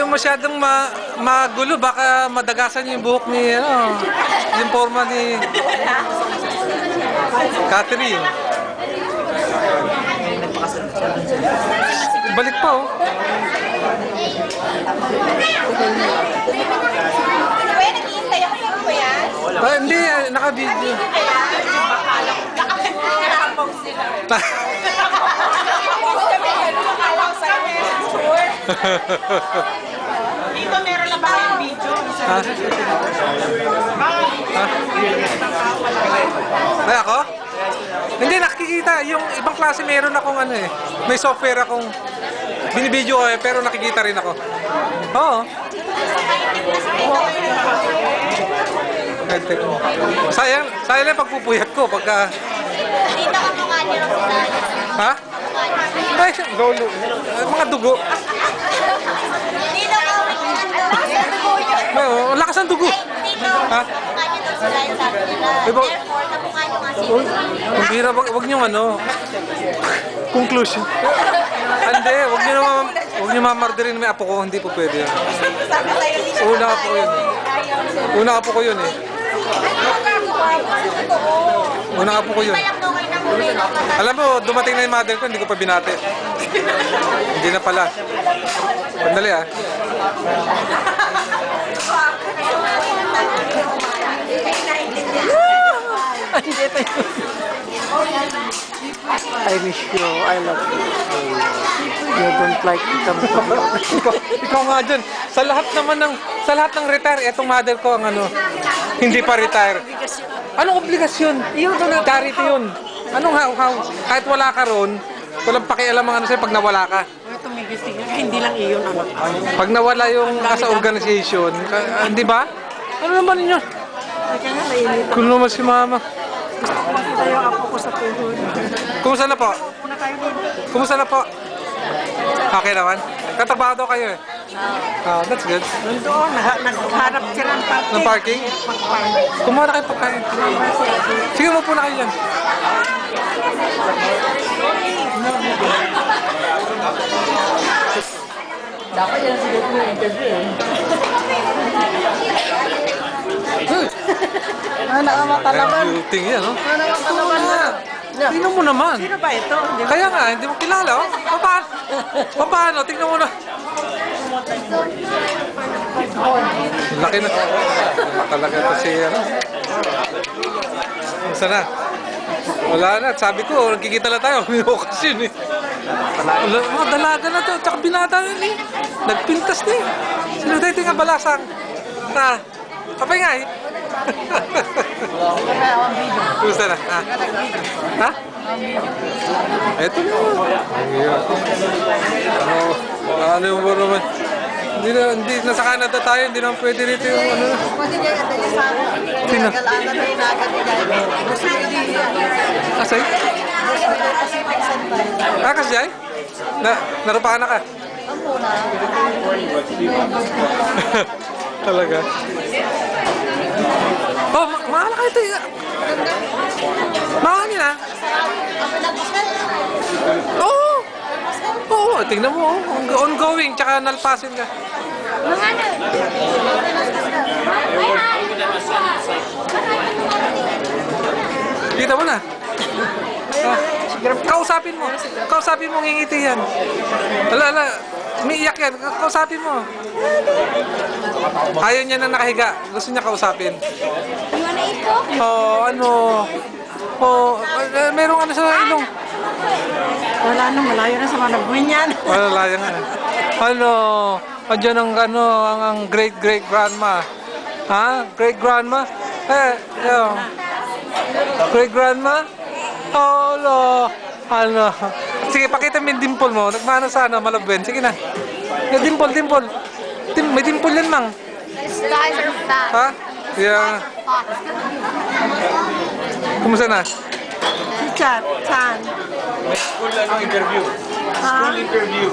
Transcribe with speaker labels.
Speaker 1: masyadong magulo. Baka madagasan yung buhok ni, yung forma ni Catherine. Balik pa, oh. Hindi, naka-video.
Speaker 2: Dito meron lang ba yung video?
Speaker 1: Ay, ako? Hindi, nakikita. Yung ibang klase meron akong may software akong binibideo ko pero nakikita rin ako. Oo. Sayang lang pagpupuyat ko pagka...
Speaker 3: Dito ka mukha niyo sa...
Speaker 1: Ha? Ay, lolo. Mga dugo.
Speaker 3: Dito ka
Speaker 1: Ang lakas ng dugo.
Speaker 3: Dito,
Speaker 1: ha?
Speaker 3: mukha niyo daw sila yung sabi nila. Therefore, kamukha niyo nga sila.
Speaker 1: Ang bira, wag niyong conclusion. Hindi, wag niyo mamardirin may apo ko, hindi po pwede yan. Una apo ko yun eh. Una apo ko yun. Alam mo, dumating na yung mother ko, hindi ko pa binati. Hindi na pala. Sandali ah.
Speaker 4: I miss you. I love you. You don't like it.
Speaker 1: Ikaw nga dyan. Sa lahat ng retire, etong mother ko ang hindi pa retire. Anong obligasyon? Charity yun. Anong how? Kahit wala ka ron, walang pakialam ang sa'yo pag nawala ka.
Speaker 4: Hindi lang iyon, anak.
Speaker 1: Pag nawala yung nasa organization, hindi ba? Ano naman ninyo? Kung naman si mama.
Speaker 4: Makita yung apo ko sa tuhod.
Speaker 1: Kumusta na po?
Speaker 4: Puna tayo doon.
Speaker 1: Kumusta na po? Okay naman? Katrabaho daw kayo eh. Oh, that's good.
Speaker 4: Nandoon, nagharap sila ng parking.
Speaker 1: Ng parking? Kumuha na kayo pagkain. Sige, mo po na kayo dyan.
Speaker 4: Dapat yan siguro yung interview eh. Nakamata naman.
Speaker 1: Beauty yan, no?
Speaker 4: Nakamata naman na.
Speaker 1: Tingnan mo naman.
Speaker 4: Sino ba ito?
Speaker 1: Kaya nga, hindi mo kilala, oh. Paano? Tingnan mo na. Laki na. Talaga ito si, Saan na? Wala na. Sabi ko, nagkikita lang tayo. May okasyon, eh. Mga dalaga na to. Tsaka binata yun, eh. Nagpintas na, eh. Sino tayo tingnan balasang? Kapay nga, eh. Gusto na? Ha? Eto na. Ano yung buro naman? Hindi, nasa Canada tayo, hindi naman pwede rito yung Sino? Asay? Kasjay? Narupahan na ka? Talaga? Oh, mahal ka ito. Mahal niya. Oo, tingnan mo. Ongoing, tsaka nalpasin ka. Kita mo na. Kausapin mo. Kausapin mo, ngingiti yan. Ala. Umiiyak yan. Kausapin mo. Ayaw niya na nakahiga. Gusto niya kausapin. Merong sa ilong.
Speaker 4: Wala nang malayo na sa mga nagbuhin yan.
Speaker 1: Wala yan. Andiyan ang great-great-grandma. Ha? Great-grandma? Great-grandma? Sige, pakita mo yung dimple mo. Nagmana sana, malabwen. Sige na. Dimple. May dimple yan, mang.
Speaker 3: Guys are fat.
Speaker 1: Ha? Yeah. Kumusta na?
Speaker 4: Si Chan.
Speaker 5: School interview. School interview.